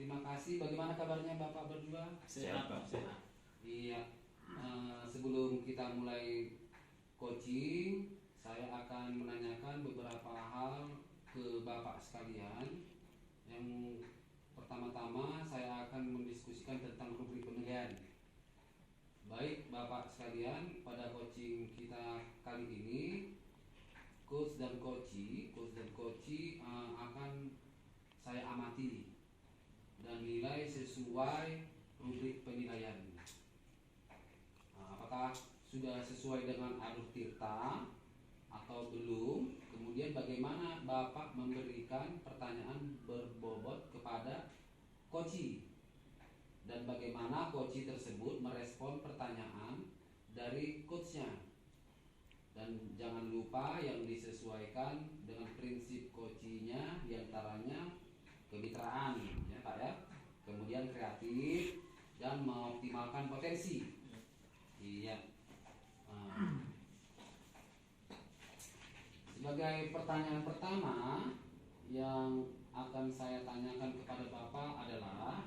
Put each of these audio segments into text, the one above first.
Terima kasih. Bagaimana kabarnya Bapak berdua? Sehat, Pak. Sehat. Iya. Sebelum kita mulai coaching, saya akan menanyakan beberapa hal ke Bapak sekalian. Yang pertama-tama saya akan mendiskusikan tentang rubrik penilaian. Baik Bapak sekalian, pada coaching kita kali ini coach dan coachee akan saya amati dan nilai sesuai rubrik penilaian. Apakah sudah sesuai dengan alur tirta atau belum? Kemudian bagaimana Bapak memberikan pertanyaan berbobot kepada coachee dan bagaimana coachee tersebut merespon pertanyaan dari coachnya. Dan jangan lupa yang disesuaikan dengan prinsip coachee-nya, diantaranya kemitraan, ya Pak ya. Kemudian kreatif dan mengoptimalkan potensi. Iya. Sebagai pertanyaan pertama yang akan saya tanyakan kepada Bapak adalah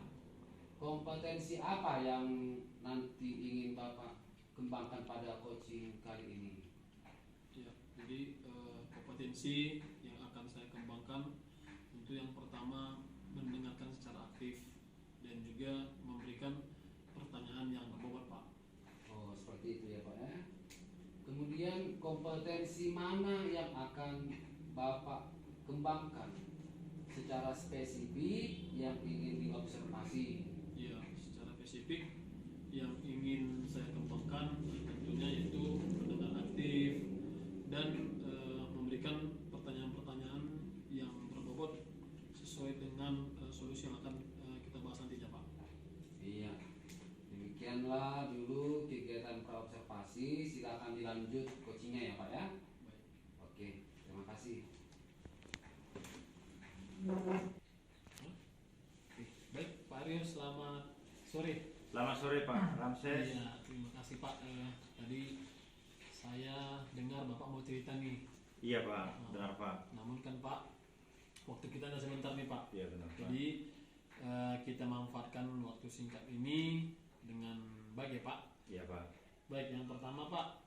kompetensi apa yang nanti ingin Bapak kembangkan pada coaching kali ini? Ya, jadi kompetensi yang akan saya kembangkan untuk yang pertama mendengarkan secara aktif dan juga memberikan pertanyaan yang berbobot, Pak. Oh, seperti itu ya Pak ya. Kemudian kompetensi mana yang akan Bapak kembangkan secara spesifik yang ingin diobservasi? Ya, secara spesifik yang ingin saya kembangkan tentunya yaitu mendengar aktif dan memberikan pertanyaan-pertanyaan yang berbobot sesuai dengan solusi yang akan kita bahas nantinya, Pak. Iya. Demikianlah dulu kegiatan praobservasi. Silakan dilanjut coachingnya ya Pak ya. Baik. Oke, terima kasih. Baik, Pak Aryo, selamat sore. Selamat sore Pak Ramses. Iya, terima kasih Pak. Tadi saya dengar Bapak mau cerita nih. Iya Pak, benar Pak. Namun kan Pak, waktu kita ada sebentar nih Pak. Iya benar Pak. Jadi kita manfaatkan waktu singkat ini dengan baik ya Pak. Iya Pak. Baik, yang pertama Pak,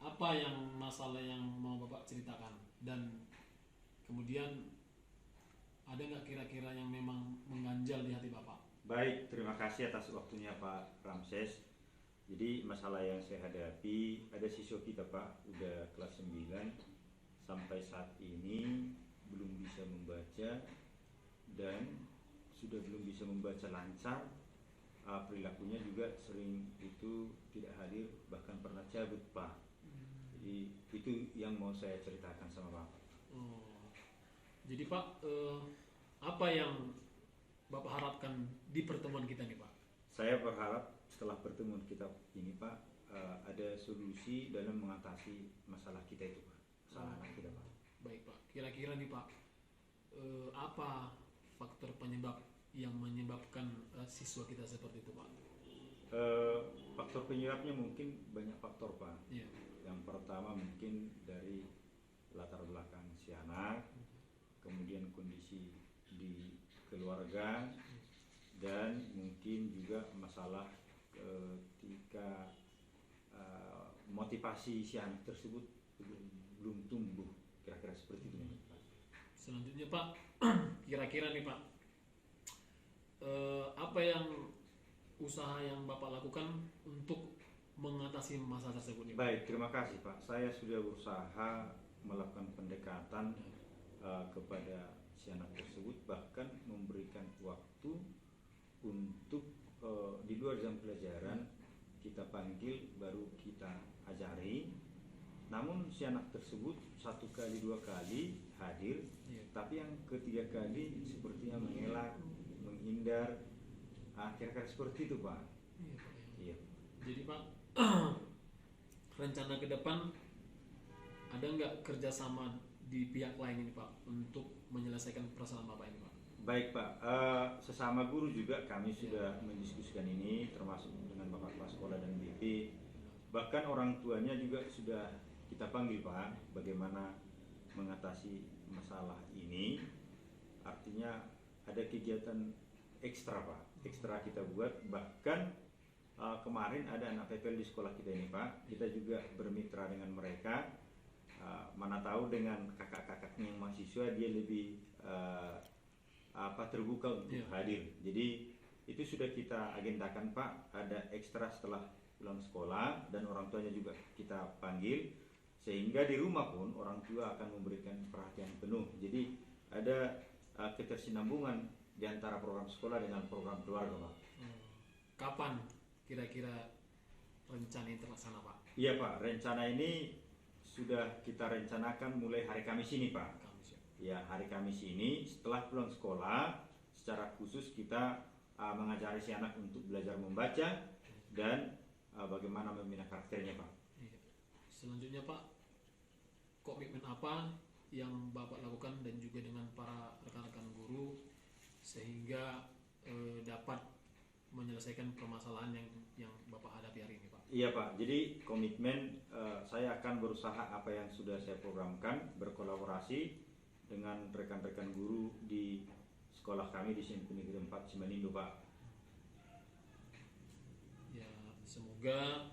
apa yang masalah yang mau Bapak ceritakan? Dan kemudian ada nggak kira-kira yang memang mengganjal di hati Bapak? Baik, terima kasih atas waktunya Pak Ramses. Jadi masalah yang saya hadapi, ada siswa kita Pak, udah kelas 9 sampai saat ini belum bisa membaca dan sudah belum bisa membaca lancar. Perilakunya juga sering itu tidak hadir, bahkan pernah cabut Pak. Jadi itu yang mau saya ceritakan sama Bapak. Oh. Jadi Pak, apa yang Bapak harapkan di pertemuan kita nih Pak? Saya berharap setelah pertemuan kita ini Pak, ada solusi dalam mengatasi masalah kita itu Pak, masalah anak kita Pak. Baik Pak, kira-kira nih Pak, apa faktor penyebab yang menyebabkan siswa kita seperti itu Pak? Faktor penyebabnya mungkin banyak faktor Pak. Iya. Yang pertama mungkin dari latar belakang si anak, kemudian kondisi di keluarga, dan mungkin juga masalah ketika motivasi si anak tersebut belum tumbuh, kira-kira seperti itu Pak. Selanjutnya Pak, kira-kira nih Pak, apa yang usaha yang Bapak lakukan untuk mengatasi masalah tersebut nih Pak? Baik, terima kasih Pak. Saya sudah berusaha melakukan pendekatan kepada si anak tersebut, bahkan memberikan waktu untuk di luar jam pelajaran kita panggil baru kita ajari. Namun si anak tersebut 1 kali 2 kali hadir, tapi yang ketiga kali sepertinya mengelak, menghindar, kira-kira seperti itu Pak. Iya Pak. Iya. Jadi Pak, rencana ke depan ada nggak kerjasama di pihak lain ini Pak untuk menyelesaikan permasalahan Bapak ini Pak? Baik Pak, sesama guru juga kami sudah mendiskusikan ini, termasuk dengan Bapak Kepala Sekolah dan BP. Bahkan orang tuanya juga sudah kita panggil Pak, bagaimana mengatasi masalah ini. Artinya ada kegiatan ekstra Pak, ekstra kita buat. Bahkan kemarin ada anak PPL di sekolah kita ini Pak, kita juga bermitra dengan mereka. Mana tahu dengan kakak-kakaknya yang mahasiswa dia lebih terbuka untuk hadir. Jadi itu sudah kita agendakan Pak, ada ekstra setelah pulang sekolah dan orang tuanya juga kita panggil, sehingga di rumah pun orang tua akan memberikan perhatian penuh. Jadi ada ketersinambungan di antara program sekolah dengan program keluarga Pak. Kapan kira-kira rencana ini terlaksana Pak? Iya Pak, rencana ini sudah kita rencanakan mulai hari Kamis ini Pak. Ya, hari Kamis ini setelah pulang sekolah, secara khusus kita mengajari si anak untuk belajar membaca dan bagaimana membina karakternya Pak. Iya. Selanjutnya Pak, komitmen apa yang Bapak lakukan dan juga dengan para rekan-rekan guru sehingga dapat menyelesaikan permasalahan yang Bapak hadapi hari ini Pak? Iya Pak, jadi komitmen saya akan berusaha apa yang sudah saya programkan, berkolaborasi dengan rekan-rekan guru di sekolah kami di Simpul Negeri 4 Simanindo Pak. Ya, semoga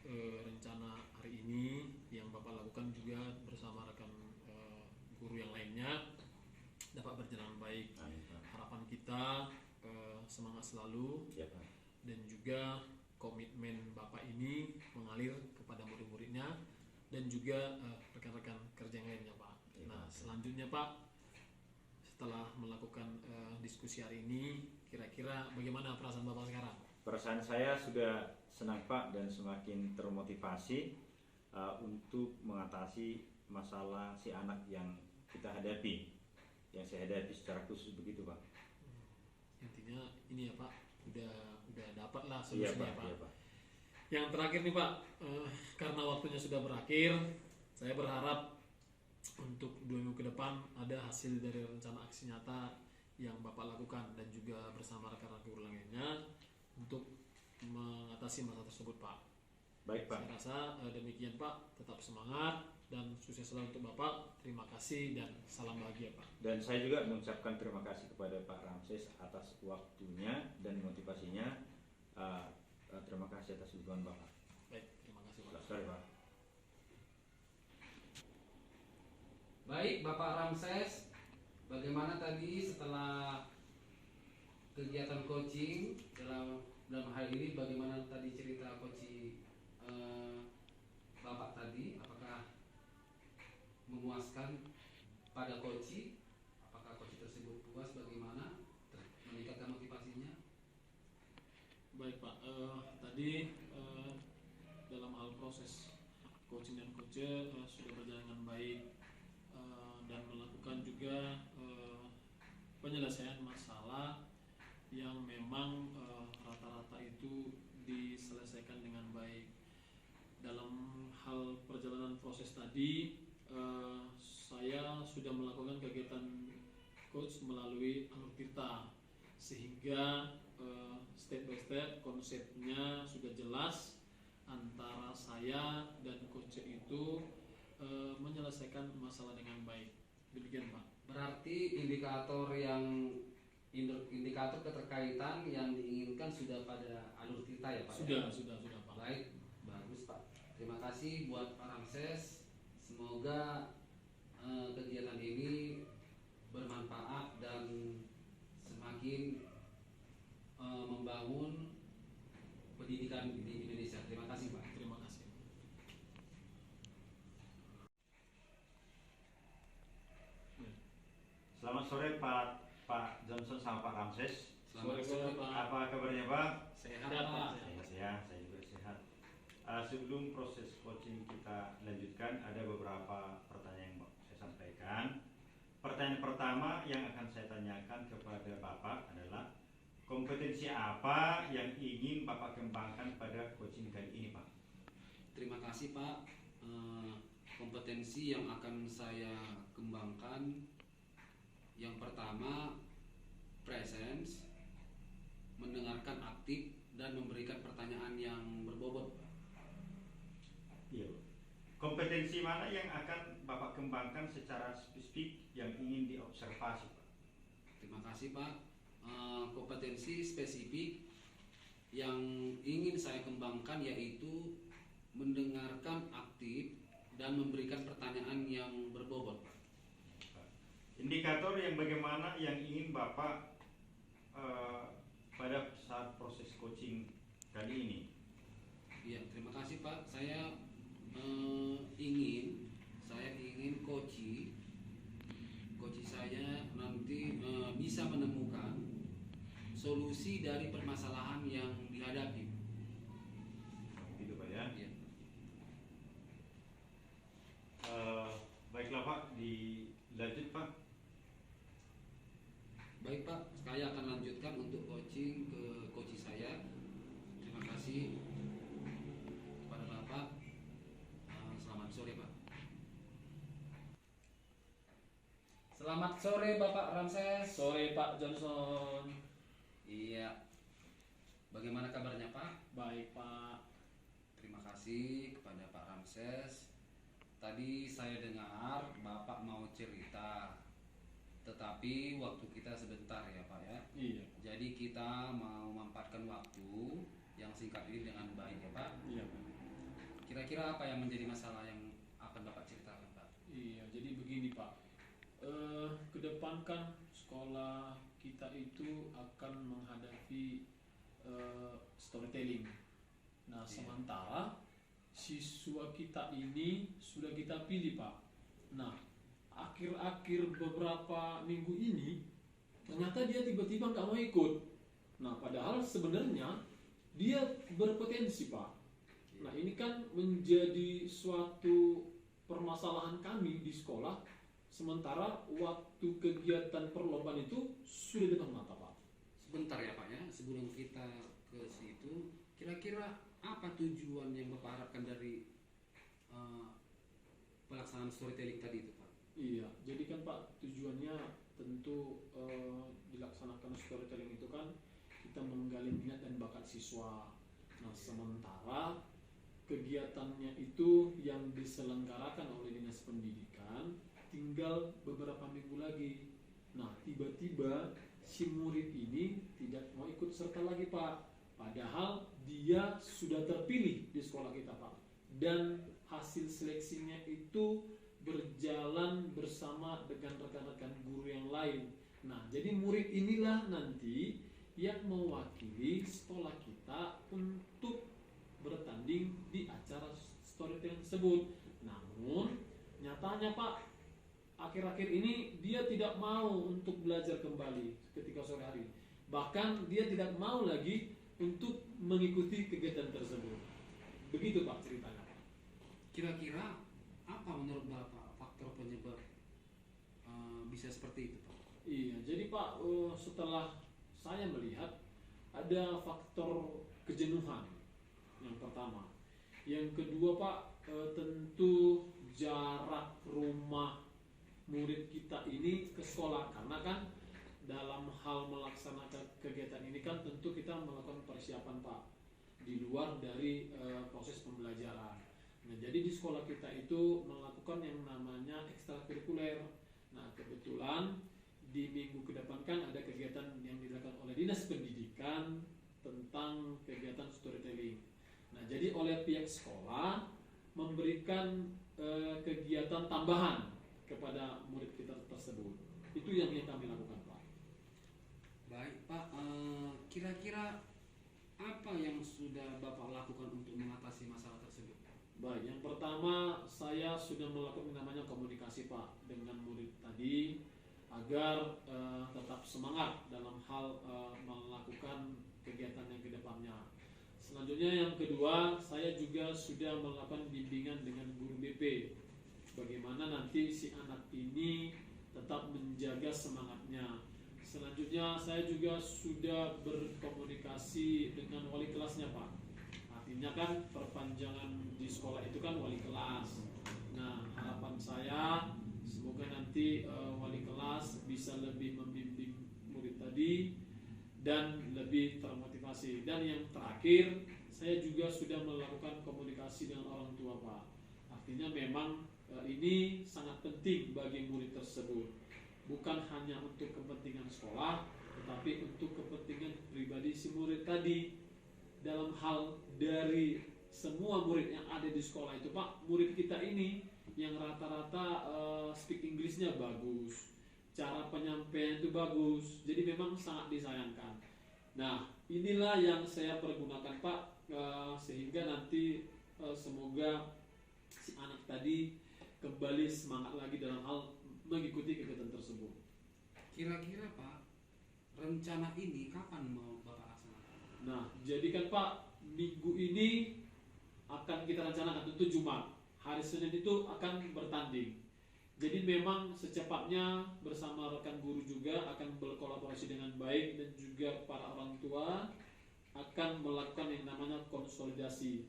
rencana hari ini yang Bapak lakukan juga bersama rekan guru yang lainnya dapat berjalan baik. Amin, Pak. Harapan kita semangat selalu Ya, Pak. dan juga komitmen Bapak ini mengalir kepada murid-muridnya dan juga rekan-rekan kerja yang lainnya Pak. Ya, Nah, Pak. selanjutnya Pak, setelah melakukan diskusi hari ini, kira-kira bagaimana perasaan Bapak sekarang? Perasaan saya sudah senang Pak dan semakin termotivasi untuk mengatasi masalah si anak yang kita hadapi, yang saya hadapi secara khusus begitu Pak. Intinya ini ya Pak, udah dapat lah Iya solusinya Pak, Pak. iya Pak. Yang terakhir nih Pak, karena waktunya sudah berakhir, saya berharap untuk 2 minggu ke depan ada hasil dari rencana aksi nyata yang Bapak lakukan dan juga bersama rekan-rekan guru lainnya untuk mengatasi masalah tersebut Pak. Baik Pak. Saya rasa demikian Pak, tetap semangat dan sukses selalu untuk Bapak. Terima kasih dan salam bahagia Pak. Dan saya juga mengucapkan terima kasih kepada Pak Ramses atas waktunya dan motivasinya. Terima kasih atas dukungan Bapak. Baik, terima kasih Pak. Sorry Pak. Baik Bapak Ramses, bagaimana tadi setelah kegiatan coaching dalam hal ini, bagaimana tadi cerita coaching Bapak tadi, apakah memuaskan pada coaching? Apakah coaching tersebut puas, bagaimana meningkatkan motivasinya? Baik Pak, tadi dalam hal proses coaching dan coach sudah berjalan dengan baik dan melakukan juga penyelesaian masalah yang memang rata-rata itu diselesaikan dengan baik. Dalam hal perjalanan proses tadi, saya sudah melakukan kegiatan coach melalui alur tirta, sehingga step by step konsepnya sudah jelas antara saya dan coach itu menyelesaikan masalah dengan baik. Demikian Pak. Berarti indikator keterkaitan yang diinginkan sudah pada alur kita ya Pak? Sudah Pak. Baik, bagus Pak. Terima kasih buat Pak Ramses. Semoga kegiatan ini bermanfaat dan semakin membangun pendidikan di Indonesia. Terima kasih Pak. Terima kasih. Selamat sore Pak Johnson sama Pak Ramses. Selamat Sore, sore Pak. Pak. Apa kabarnya Pak? Sehat Sehat, Pak. Saya juga sehat. Sebelum proses coaching kita lanjutkan, ada beberapa pertanyaan yang mau saya sampaikan. Pertanyaan pertama yang akan saya tanyakan kepada Bapak adalah kompetensi apa yang ingin Bapak kembangkan pada coaching kali ini Pak? Terima kasih Pak. Kompetensi yang akan saya kembangkan, yang pertama presence, mendengarkan aktif dan memberikan pertanyaan yang berbobot. Iya. Kompetensi mana yang akan Bapak kembangkan secara spesifik yang ingin diobservasi Pak? Terima Terima kasih Pak. Kompetensi spesifik yang ingin saya kembangkan yaitu mendengarkan aktif dan memberikan pertanyaan yang berbobot Pak. Indikator yang bagaimana yang ingin Bapak pada saat proses coaching kali ini? Iya, terima kasih Pak. Saya ingin coach saya nanti bisa menemukan solusi dari permasalahan yang dihadapi. Gitu Pak ya. Iya. Baiklah Pak, dilanjut Pak. Baik Pak, saya akan lanjutkan untuk coaching ke coach saya. Terima kasih kepada Bapak. Selamat sore Pak. Selamat sore Bapak Ramses. Sore Pak Johnson. Iya. Bagaimana kabarnya Pak? Baik Pak. Terima kasih kepada Pak Ramses. Tadi saya dengar Bapak mau cerita, tetapi waktu kita sebentar ya Pak ya. Iya. Jadi kita mau memanfaatkan waktu yang singkat ini dengan baik ya Pak. Iya Pak. Kira-kira apa yang menjadi masalah yang akan Bapak ceritakan Pak? Iya, jadi begini Pak. Kedepankan sekolah kita itu akan menghadapi storytelling. Nah, Iya. sementara siswa kita ini sudah kita pilih Pak. Nah, akhir-akhir beberapa minggu ini ternyata dia tiba-tiba nggak mau ikut. Nah, padahal sebenarnya dia berpotensi Pak. Nah, ini kan menjadi suatu permasalahan kami di sekolah. Sementara waktu kegiatan perlombaan itu sudah dekat mata Pak. Sebentar ya Pak ya, sebelum kita ke situ, kira-kira apa tujuan yang Bapak harapkan dari pelaksanaan storytelling tadi itu Pak? Iya, jadi kan Pak tujuannya tentu dilaksanakan storytelling itu kan kita menggali minat dan bakat siswa. Nah, sementara kegiatannya itu yang diselenggarakan oleh Dinas Pendidikan tinggal beberapa minggu lagi. Nah, tiba-tiba si murid ini tidak mau ikut serta lagi Pak. Padahal dia sudah terpilih di sekolah kita Pak. Dan hasil seleksinya itu berjalan bersama dengan rekan-rekan guru yang lain. Nah, jadi murid inilah nanti yang mewakili sekolah kita untuk bertanding di acara storytelling tersebut. Namun, nyatanya Pak, akhir-akhir ini dia tidak mau untuk belajar kembali ketika sore hari. Bahkan dia tidak mau lagi untuk mengikuti kegiatan tersebut. Begitu Pak ceritanya Pak. Kira-kira apa menurut Bapak faktor penyebab bisa seperti itu Pak? Iya, jadi Pak setelah saya melihat ada faktor kejenuhan yang pertama. Yang kedua Pak tentu jarak rumah murid kita ini ke sekolah, karena kan dalam hal melaksanakan kegiatan ini kan tentu kita melakukan persiapan Pak di luar dari proses pembelajaran. Nah, jadi di sekolah kita itu melakukan yang namanya ekstrakurikuler. Nah, kebetulan di minggu ke depan kan ada kegiatan yang dilakukan oleh Dinas Pendidikan tentang kegiatan storytelling. Nah, jadi oleh pihak sekolah memberikan kegiatan tambahan kepada murid kita tersebut. Itu yang kami lakukan Pak. Baik Pak, kira-kira apa yang sudah Bapak lakukan untuk mengatasi masalah tersebut? Baik, yang pertama saya sudah melakukan namanya komunikasi Pak dengan murid tadi agar tetap semangat dalam hal melakukan kegiatan yang kedepannya. Selanjutnya yang kedua, saya juga sudah melakukan bimbingan dengan guru BP. Bagaimana nanti si anak ini tetap menjaga semangatnya. Selanjutnya saya juga sudah berkomunikasi dengan wali kelasnya Pak. Artinya kan perpanjangan di sekolah itu kan wali kelas. Nah, harapan saya semoga nanti wali kelas bisa lebih membimbing murid tadi dan lebih termotivasi. Dan yang terakhir, saya juga sudah melakukan komunikasi dengan orang tua Pak. Artinya memang ini sangat penting bagi murid tersebut. bukan hanya untuk kepentingan sekolah, tetapi untuk kepentingan pribadi si murid tadi. Dalam hal dari semua murid yang ada di sekolah itu, Pak, murid kita ini yang rata-rata speak Inggrisnya bagus, cara penyampaian itu bagus, jadi memang sangat disayangkan. Nah, inilah yang saya pergunakan, Pak, sehingga nanti semoga si anak tadi kembali semangat lagi dalam hal mengikuti kegiatan tersebut. Kira-kira Pak, rencana ini kapan mau Bapak laksanakan? Nah, jadi kan Pak, minggu ini akan kita rencanakan, tentu Jumat. Hari Senin itu akan bertanding. Jadi memang secepatnya bersama rekan guru juga akan berkolaborasi dengan baik, dan juga para orang tua akan melakukan yang namanya konsolidasi.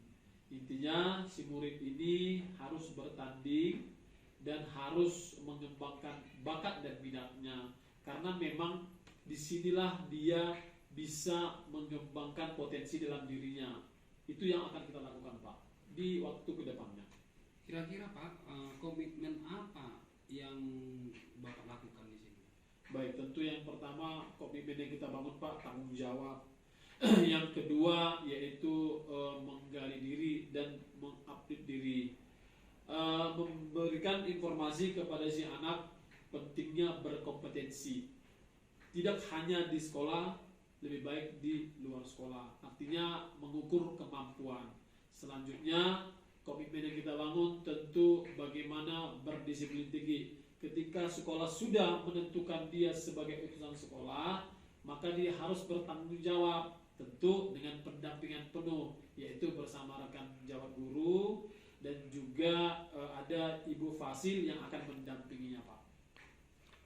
Intinya si murid ini harus bertanding dan harus mengembangkan bakat dan minatnya, karena memang disinilah dia bisa mengembangkan potensi dalam dirinya. Itu yang akan kita lakukan, Pak, di waktu kedepannya. Kira-kira Pak, komitmen apa yang Bapak lakukan di sini? Baik, tentu yang pertama komitmen yang kita bangun, Pak, tanggung jawab. Yang kedua yaitu menggali diri dan mengupdate diri, memberikan informasi kepada si anak pentingnya berkompetensi, tidak hanya di sekolah, lebih baik di luar sekolah. Artinya mengukur kemampuan. Selanjutnya komitmen yang kita bangun tentu bagaimana berdisiplin tinggi. Ketika sekolah sudah menentukan dia sebagai utusan sekolah, maka dia harus bertanggung jawab, tentu dengan pendampingan penuh, yaitu bersama rekan jawab guru dan juga ada Ibu Fasil yang akan mendampinginya, Pak.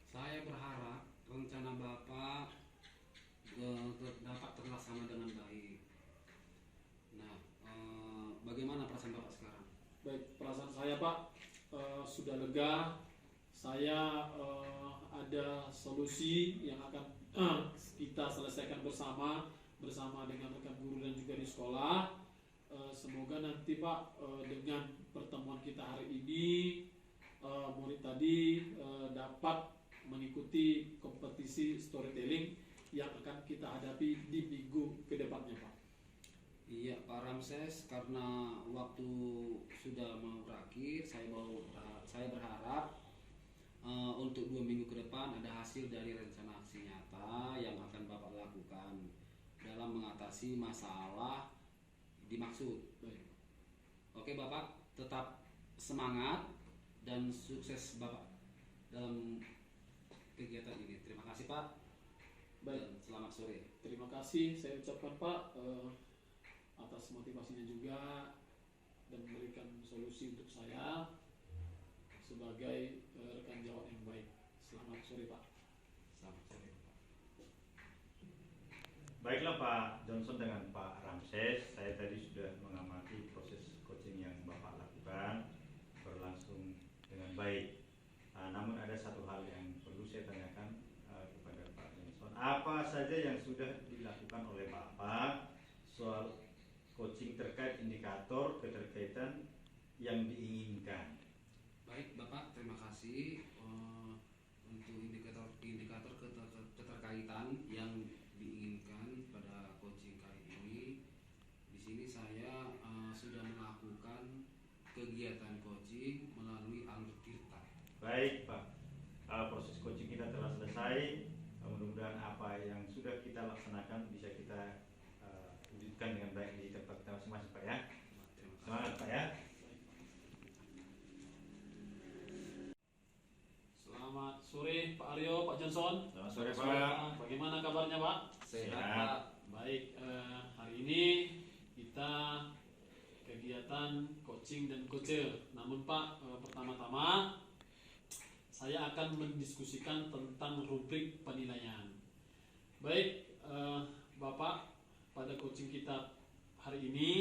Saya berharap rencana Bapak dapat terlaksana dengan baik. Nah, bagaimana perasaan Bapak sekarang? Baik, perasaan saya, Pak, sudah lega. Saya ada solusi yang akan kita selesaikan bersama dengan rekan guru dan juga di sekolah. Semoga nanti, Pak, dengan pertemuan kita hari ini, murid tadi dapat mengikuti kompetisi storytelling yang akan kita hadapi di minggu ke depannya, Pak. Iya Pak Ramses, karena waktu sudah mau berakhir, saya berharap untuk 2 minggu ke depan ada hasil dari rencana aksi nyata yang akan Bapak lakukan dalam mengatasi masalah dimaksud. Baik. Oke Bapak, tetap semangat dan sukses Bapak dalam kegiatan ini. Terima kasih Pak. Baik. Dan selamat sore. Terima kasih saya ucapkan, Pak, atas motivasinya juga dan memberikan solusi untuk saya sebagai rekan jawab yang baik. Selamat sore, Pak. Selamat sore Pak. Baiklah Pak Johnson dengan Pak Ramses, saya tadi sudah mengamati proses coaching yang Bapak lakukan berlangsung dengan baik. Namun ada satu hal yang perlu saya tanyakan kepada Pak Johnson. Apa saja yang sudah dilakukan oleh Bapak soal coaching terkait indikator keterkaitan yang diinginkan? Baik Bapak, terima kasih untuk indikator keterkaitan yang diinginkan pada coaching kali ini. Di sini saya sudah melakukan kegiatan coaching melalui alur tirta. Baik Pak, proses coaching kita telah selesai. Mudah-mudahan apa yang sudah kita laksanakan bisa kita wujudkan dengan baik di tempat kita masing-masing Pak ya. Semangat Pak ya. Selamat sore Pak Aryo, Pak Johnson. Selamat sore Pak. Bagaimana kabarnya, Pak? Sehat Sehat. Pak. Baik, hari ini kita kegiatan coaching dan coacher. Namun Pak, pertama-tama saya akan mendiskusikan tentang rubrik penilaian. Baik, Bapak, pada coaching kita hari ini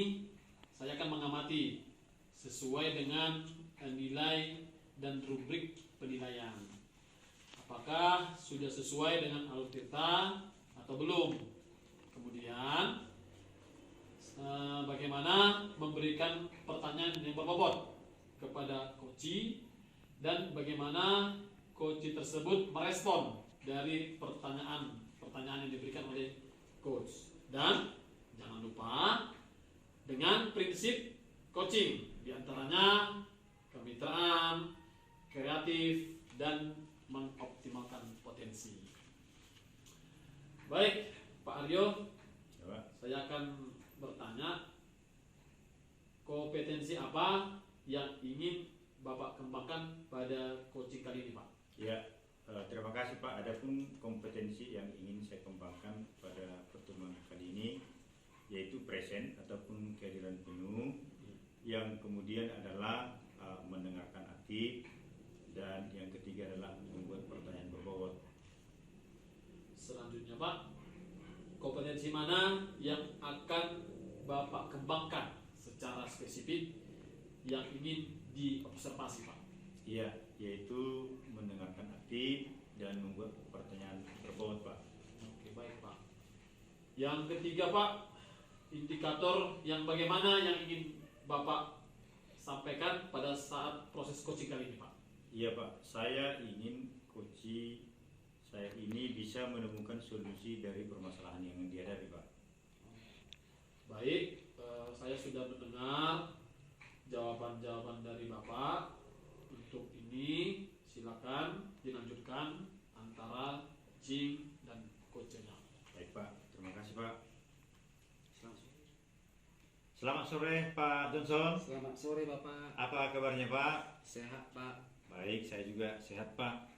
saya akan mengamati sesuai dengan nilai dan rubrik penilaian. Apakah sudah sesuai dengan alur tirta atau belum? Kemudian bagaimana memberikan pertanyaan yang berbobot kepada coachee, dan bagaimana coach tersebut merespon dari pertanyaan yang diberikan oleh coach. Dan jangan lupa dengan prinsip coaching, diantaranya kemitraan, kreatif, dan mengoptimalkan potensi. Baik, Pak Aryo, saya akan bertanya, kompetensi apa yang ingin Bapak kembangkan pada coaching kali ini, Pak? Ya, terima kasih Pak. Adapun kompetensi yang ingin saya kembangkan pada pertemuan kali ini yaitu present ataupun kehadiran penuh, yang kemudian adalah mendengarkan aktif, dan yang ketiga adalah membuat pertanyaan berbobot. Selanjutnya Pak, kompetensi mana yang akan Bapak kembangkan secara spesifik yang ingin diobservasi Pak? Iya, yaitu mendengarkan aktif dan membuat pertanyaan berbobot Pak. Oke, baik Pak. Yang ketiga Pak, indikator yang bagaimana yang ingin Bapak sampaikan pada saat proses coaching kali ini Pak? Iya Pak, saya ingin coaching saya ini bisa menemukan solusi dari permasalahan yang dihadapi Pak. Baik, saya sudah mendengar jawaban-jawaban dari Bapak. Untuk ini silakan dilanjutkan antara coaching dan coachnya. Baik Pak, terima kasih Pak. Selamat sore Pak Johnson. Selamat sore Bapak. Apa kabarnya Pak? Sehat Pak. Baik, saya juga sehat Pak.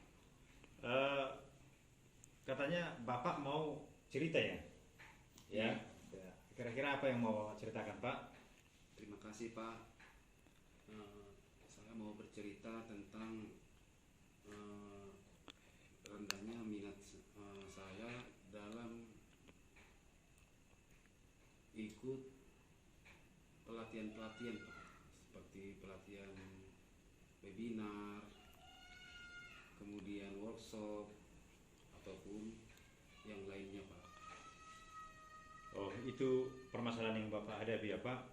Katanya Bapak mau cerita ya? Ya. Kira-kira apa yang mau ceritakan Pak? Terima kasih Pak. Saya mau bercerita tentang rendahnya minat saya dalam ikut pelatihan-pelatihan Pak, seperti pelatihan webinar, kemudian workshop, ataupun yang lainnya Pak. Oh, itu permasalahan yang Bapak hadapi ya Pak?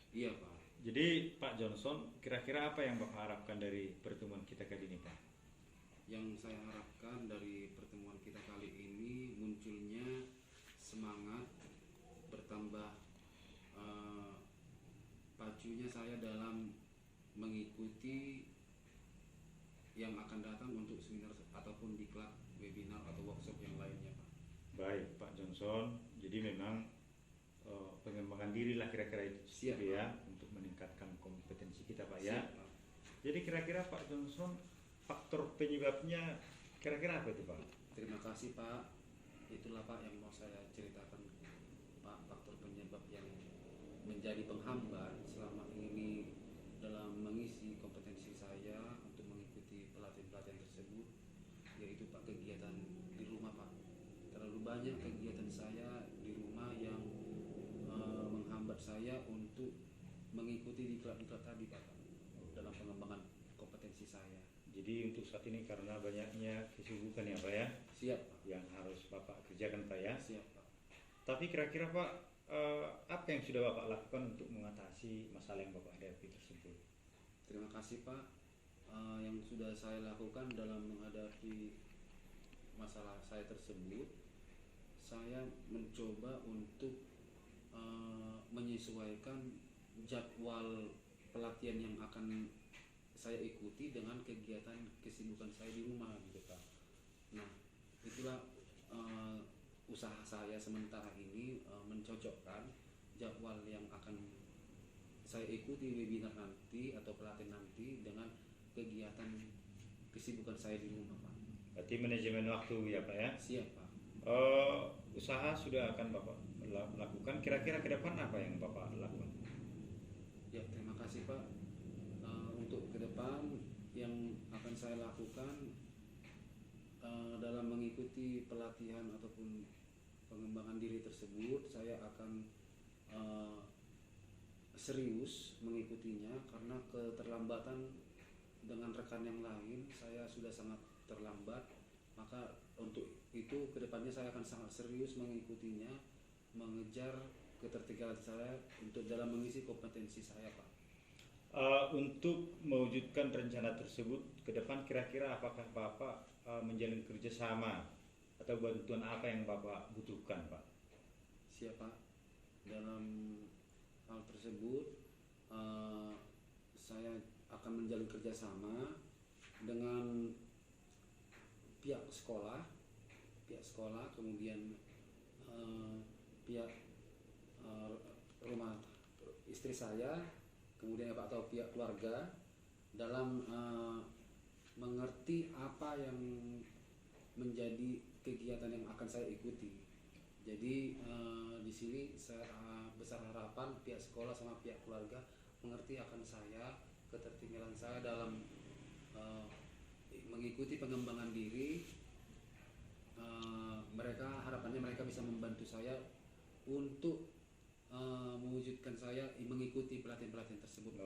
Iya Pak. Jadi Pak Johnson, kira-kira apa yang Bapak harapkan dari pertemuan kita kali ini Pak? Yang saya harapkan dari pertemuan kita kali ini munculnya semangat, bertambah pacunya saya dalam mengikuti yang akan datang untuk seminar ataupun diklat webinar atau workshop yang lainnya Pak. Baik Pak Johnson, jadi memang pengembangan diri lah kira-kira itu. Siap, ya, untuk meningkatkan kompetensi kita Pak ya. Siap, Pak. Jadi kira-kira Pak Johnson, faktor penyebabnya kira-kira apa itu Pak? Terima kasih Pak. Itulah Pak yang mau saya ceritakan Pak, faktor penyebab yang menjadi penghambat selama ini dalam mengisi kompetensi saya untuk mengikuti pelatihan-pelatihan tersebut, yaitu Pak kegiatan di rumah Pak. Terlalu banyak kegiatan saya di rumah yang menghambat saya untuk mengikuti diklat-diklat tadi Pak, dalam pengembangan kompetensi saya. Jadi untuk saat ini karena banyaknya kesibukan ya Pak ya, Siap Pak. yang harus Bapak kerjakan Pak ya. Siap Pak. Tapi kira-kira Pak, apa yang sudah Bapak lakukan untuk mengatasi masalah yang Bapak hadapi tersebut? Terima kasih Pak. Yang sudah saya lakukan dalam menghadapi masalah saya tersebut, saya mencoba untuk menyesuaikan jadwal pelatihan yang akan saya ikuti dengan kegiatan kesibukan saya di rumah gitu Pak. Nah, itulah usaha saya sementara ini, mencocokkan jadwal yang akan saya ikuti webinar nanti atau pelatihan nanti dengan kegiatan kesibukan saya di rumah Pak. Berarti manajemen waktu ya Pak ya. Siap Pak. Usaha sudah akan Bapak lakukan, kira-kira ke depan apa yang Bapak lakukan? Ya, terima kasih Pak. Untuk ke depan yang akan saya lakukan dalam mengikuti pelatihan ataupun pengembangan diri tersebut, saya akan serius mengikutinya, karena keterlambatan dengan rekan yang lain saya sudah sangat terlambat. Maka untuk itu kedepannya saya akan sangat serius mengikutinya, mengejar ketertinggalan saya untuk dalam mengisi kompetensi saya Pak. Untuk mewujudkan rencana tersebut ke depan, kira-kira apakah Bapak menjalin kerjasama atau bantuan apa yang Bapak butuhkan, Pak? Siapa dalam hal tersebut saya akan menjalin kerjasama dengan pihak sekolah, kemudian pihak rumah istri saya, kemudian atau pihak keluarga dalam mengerti apa yang menjadi kegiatan yang akan saya ikuti. Jadi di sini saya besar harapan pihak sekolah sama pihak keluarga mengerti akan saya, ketertinggalan saya dalam mengikuti pengembangan diri. Harapannya mereka bisa membantu saya untuk mewujudkan saya mengikuti pelatihan-pelatihan tersebut.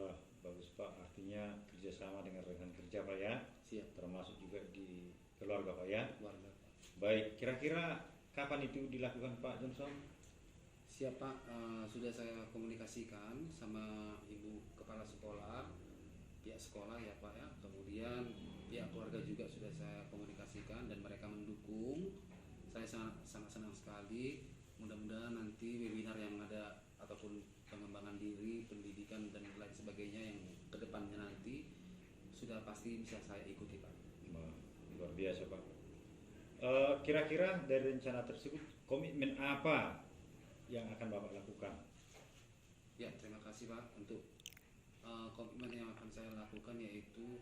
Bagus Pak, artinya kerjasama dengan rekan kerja Pak ya. Siap. Termasuk juga di keluarga Pak ya. Keluarga Pak. Baik, kira-kira kapan itu dilakukan Pak Johnson? Siap Pak, sudah saya komunikasikan sama Ibu Kepala Sekolah, pihak sekolah ya Pak ya. Kemudian pihak keluarga juga sudah saya komunikasikan dan mereka mendukung. Saya sangat senang sekali. Mudah-mudahan nanti webinar yang ada ataupun pengembangan diri, pendidikan dan lain sebagainya yang kedepannya nanti sudah pasti bisa saya ikuti Pak. Luar biasa Pak. Kira-kira dari rencana tersebut komitmen apa yang akan Bapak lakukan? Ya, terima kasih Pak. Untuk komitmen yang akan saya lakukan yaitu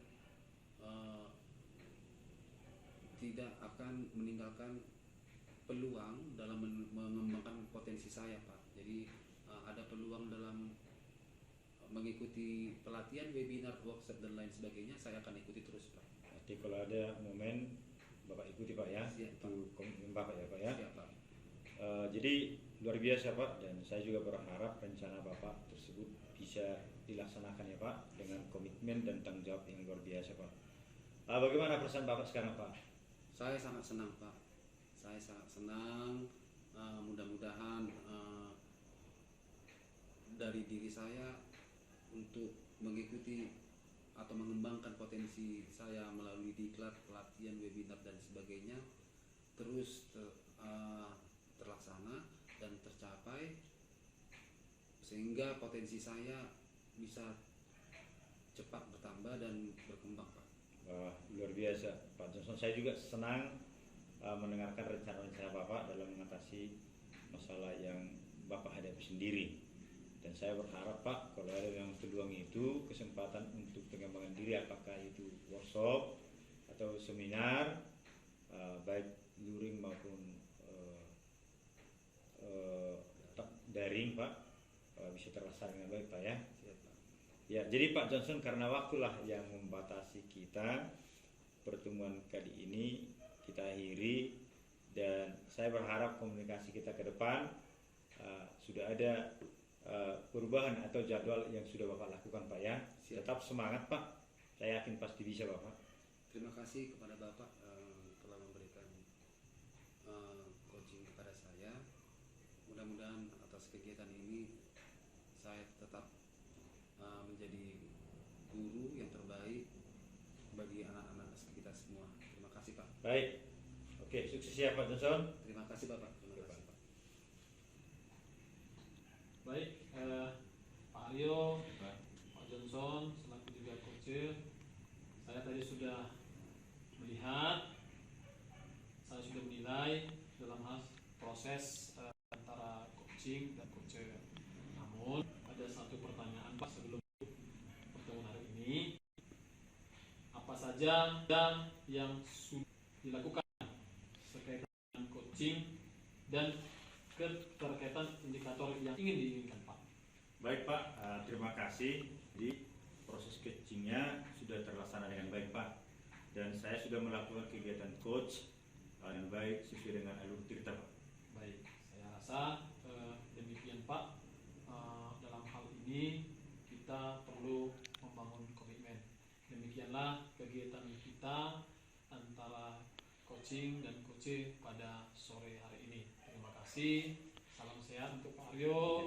tidak akan meninggalkan peluang dalam mengembangkan potensi saya Pak. Jadi ada peluang dalam mengikuti pelatihan, webinar, workshop dan lain sebagainya, saya akan ikuti terus Pak. Jadi kalau ada momen Bapak ikuti Pak ya. Siap, Pak. Itu komitmen Bapak ya Pak ya. Siap Pak. Jadi luar biasa Pak, dan saya juga berharap rencana Bapak tersebut bisa dilaksanakan ya Pak dengan komitmen dan tanggung jawab yang luar biasa Pak. Bagaimana perasaan Bapak sekarang Pak? Saya sangat senang Pak. Saya sangat senang. Mudah-mudahan dari diri saya untuk mengikuti atau mengembangkan potensi saya melalui diklat, pelatihan, webinar dan sebagainya terus terlaksana dan tercapai sehingga potensi saya bisa cepat bertambah dan berkembang Pak. Luar biasa Pak Johnson, saya juga senang mendengarkan rencana-rencana Bapak dalam mengatasi masalah yang Bapak hadapi sendiri. Dan saya berharap Pak, kalau ada yang peluang itu, kesempatan untuk pengembangan diri, apakah itu workshop atau seminar, baik luring maupun daring Pak, bisa terlaksana dengan baik Pak ya. Siap, Pak. Ya, jadi Pak Johnson, karena waktulah yang membatasi kita, pertemuan kali ini kita akhiri, dan saya berharap komunikasi kita ke depan sudah ada perubahan atau jadwal yang sudah Bapak lakukan Pak ya. Siap. Tetap semangat Pak, saya yakin pasti bisa Bapak. Terima kasih kepada Bapak telah memberikan coaching kepada saya. Mudah-mudahan atas kegiatan ini saya tetap menjadi guru yang terbaik bagi anak-anak kita semua. Terima kasih Pak. Baik, oke, sukses ya Pak Johnson. Terima kasih Bapak. Terima kasih Pak. Baik, Pak Aryo, Pak Johnson, selaku juga coach, saya tadi sudah melihat, saya sudah menilai dalam hal proses antara coaching dan coach. Namun ada satu pertanyaan Pak sebelum pertemuan hari ini, apa saja yang sudah dilakukan terkait dengan coaching dan keterkaitan indikator yang ingin diinginkan Pak. Baik Pak, terima kasih. Jadi proses coachingnya sudah terlaksana dengan baik Pak, dan saya sudah melakukan kegiatan coach dengan baik sesuai dengan alur cerita Pak. Baik, saya rasa demikian Pak. Dalam hal ini kita perlu membangun komitmen. Demikianlah kegiatan kita antara coaching dan coach pada sore hari ini. Terima kasih. Salam sehat untuk Pak Aryo.